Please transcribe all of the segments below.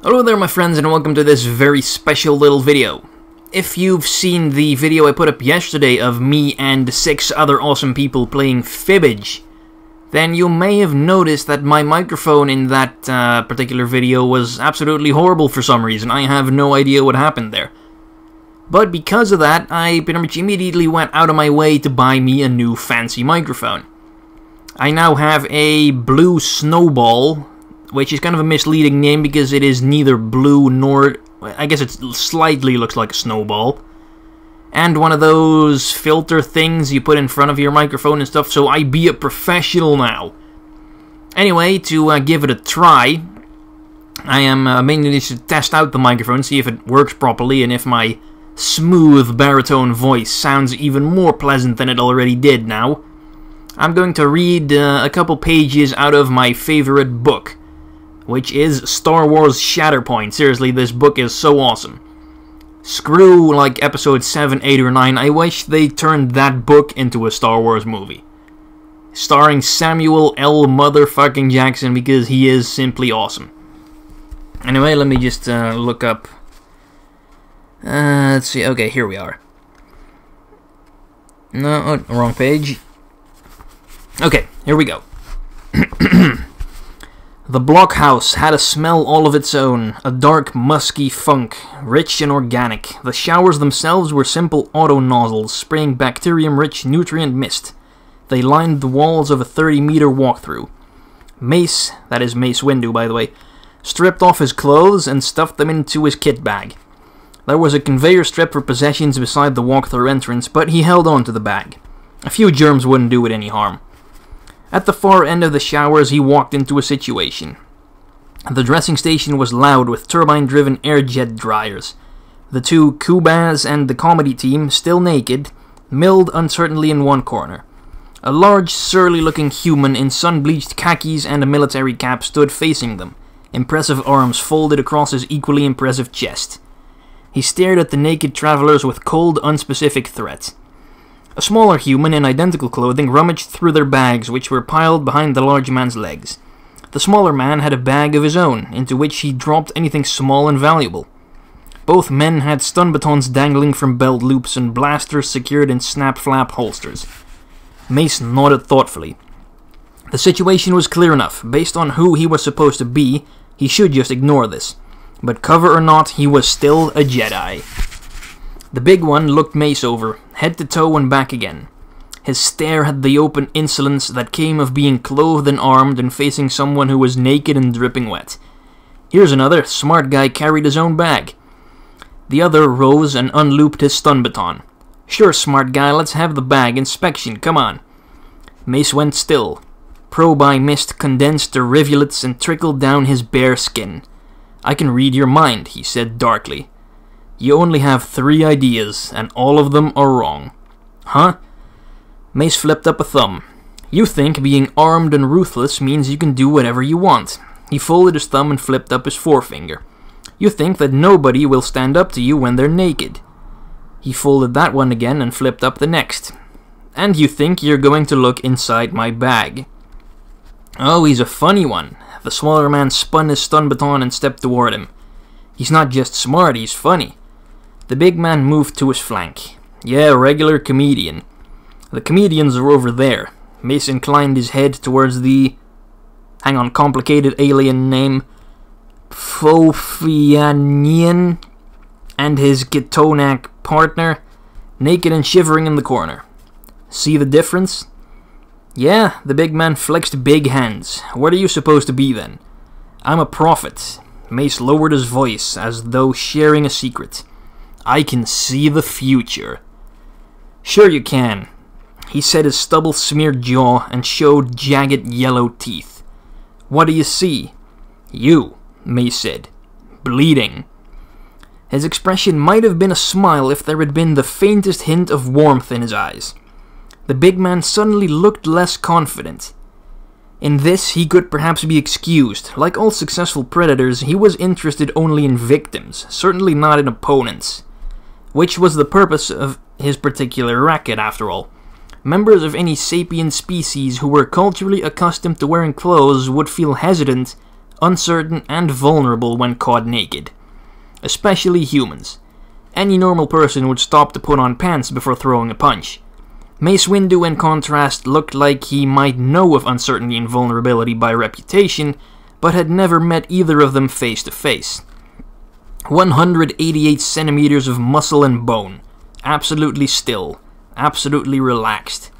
Hello there my friends and welcome to this very special little video. If you've seen the video I put up yesterday of me and 6 other awesome people playing Fibbage, then you may have noticed that my microphone in that particular video was absolutely horrible for some reason. I have no idea what happened there. But because of that, I pretty much immediately went out of my way to buy me a new fancy microphone. I now have a blue Snowball, which is kind of a misleading name because it is neither blue nor... I guess it slightly looks like a snowball. And one of those filter things you put in front of your microphone and stuff, so I be a professional now. Anyway, to give it a try, I am mainly to test out the microphone, see if it works properly, and if my smooth baritone voice sounds even more pleasant than it already did now. I'm going to read a couple pages out of my favorite book, which is Star Wars Shatterpoint. Seriously, this book is so awesome. Screw, like, episode 7, 8, or 9. I wish they turned that book into a Star Wars movie. Starring Samuel L. motherfucking Jackson, because he is simply awesome. Anyway, let me just look up... let's see, okay, here we are. No, oh, wrong page. Okay, here we go. The blockhouse had a smell all of its own, a dark, musky funk, rich and organic. The showers themselves were simple auto nozzles, spraying bacterium-rich nutrient mist. They lined the walls of a 30-meter walkthrough. Mace, that is Mace Windu, by the way, stripped off his clothes and stuffed them into his kit bag. There was a conveyor strip for possessions beside the walkthrough entrance, but he held on to the bag. A few germs wouldn't do it any harm. At the far end of the showers, he walked into a situation. The dressing station was loud with turbine-driven air jet dryers. The two Kubas and the comedy team, still naked, milled uncertainly in one corner. A large, surly-looking human in sun-bleached khakis and a military cap stood facing them, impressive arms folded across his equally impressive chest. He stared at the naked travelers with cold, unspecific threat. A smaller human in identical clothing rummaged through their bags, which were piled behind the large man's legs. The smaller man had a bag of his own, into which he dropped anything small and valuable. Both men had stun batons dangling from belt loops and blasters secured in snap-flap holsters. Mace nodded thoughtfully. The situation was clear enough. Based on who he was supposed to be, he should just ignore this. But cover or not, he was still a Jedi. The big one looked Mace over, head to toe and back again. His stare had the open insolence that came of being clothed and armed and facing someone who was naked and dripping wet. Here's another, smart guy carried his own bag. The other rose and unlooped his stun baton. Sure, smart guy, let's have the bag inspection, come on. Mace went still. Probe eye mist condensed the rivulets and trickled down his bare skin. I can read your mind, he said darkly. You only have 3 ideas, and all of them are wrong. Huh? Mace flipped up a thumb. You think being armed and ruthless means you can do whatever you want. He folded his thumb and flipped up his forefinger. You think that nobody will stand up to you when they're naked. He folded that one again and flipped up the next. And you think you're going to look inside my bag. Oh, he's a funny one. The smaller man spun his stun baton and stepped toward him. He's not just smart, he's funny. The big man moved to his flank. Yeah, regular comedian. The comedians are over there. Mace inclined his head towards the... hang on, complicated alien name. Phofianian and his Gitonak partner, naked and shivering in the corner. See the difference? Yeah, the big man flexed big hands. What are you supposed to be then? I'm a prophet. Mace lowered his voice as though sharing a secret. I can see the future. Sure you can. He set his stubble-smeared jaw and showed jagged yellow teeth. What do you see? You, Mace said. Bleeding. His expression might have been a smile if there had been the faintest hint of warmth in his eyes. The big man suddenly looked less confident. In this, he could perhaps be excused. Like all successful predators, he was interested only in victims, certainly not in opponents. Which was the purpose of his particular racket, after all. Members of any sapient species who were culturally accustomed to wearing clothes would feel hesitant uncertain and vulnerable when caught naked. Especially humans. Any normal person would stop to put on pants before throwing a punch. Mace Windu, in contrast, looked like he might know of uncertainty and vulnerability by reputation, but had never met either of them face to face. 188 centimeters of muscle and bone. Absolutely still. Absolutely relaxed.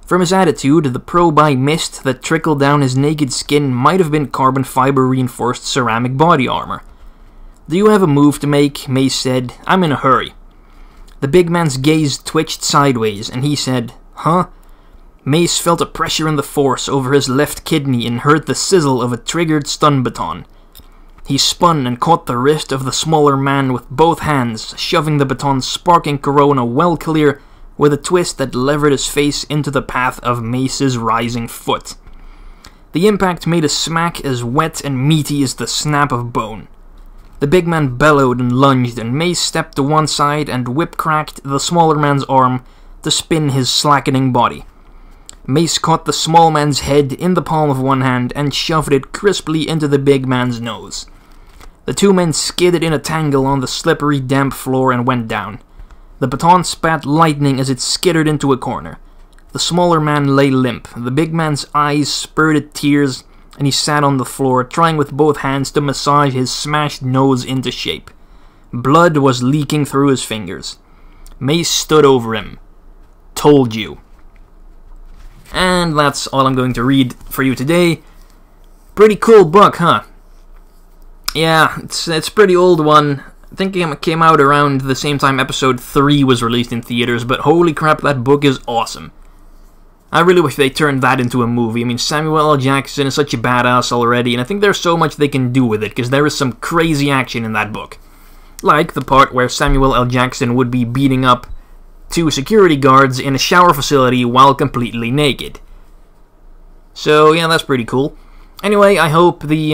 From his attitude, the probe-eye mist that trickled down his naked skin might have been carbon fiber reinforced ceramic body armor. "Do you have a move to make?" Mace said. "I'm in a hurry." The big man's gaze twitched sideways, and he said, "Huh?" Mace felt a pressure in the force over his left kidney and heard the sizzle of a triggered stun baton. He spun and caught the wrist of the smaller man with both hands, shoving the baton's sparking corona well clear with a twist that levered his face into the path of Mace's rising foot. The impact made a smack as wet and meaty as the snap of bone. The big man bellowed and lunged, and Mace stepped to one side and whip-cracked the smaller man's arm to spin his slackening body. Mace caught the small man's head in the palm of one hand and shoved it crisply into the big man's nose. The two men skidded in a tangle on the slippery, damp floor and went down. The baton spat lightning as it skittered into a corner. The smaller man lay limp, the big man's eyes spurted tears, and he sat on the floor, trying with both hands to massage his smashed nose into shape. Blood was leaking through his fingers. Mace stood over him. "Told you." And that's all I'm going to read for you today. Pretty cool book, huh? Yeah, it's a pretty old one. I think it came out around the same time episode 3 was released in theaters, but holy crap, that book is awesome. I really wish they turned that into a movie. I mean, Samuel L. Jackson is such a badass already, and I think there's so much they can do with it, because there is some crazy action in that book. Like the part where Samuel L. Jackson would be beating up 2 security guards in a shower facility while completely naked. So, yeah, that's pretty cool. Anyway, I hope the,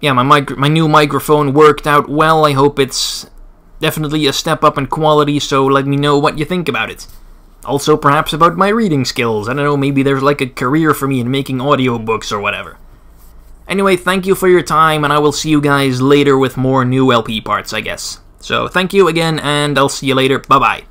my new microphone worked out well. I hope it's definitely a step up in quality, so let me know what you think about it. Also, perhaps about my reading skills. I don't know, maybe there's like a career for me in making audiobooks or whatever. Anyway, thank you for your time, and I will see you guys later with more new LP parts, I guess. So, thank you again, and I'll see you later. Bye-bye.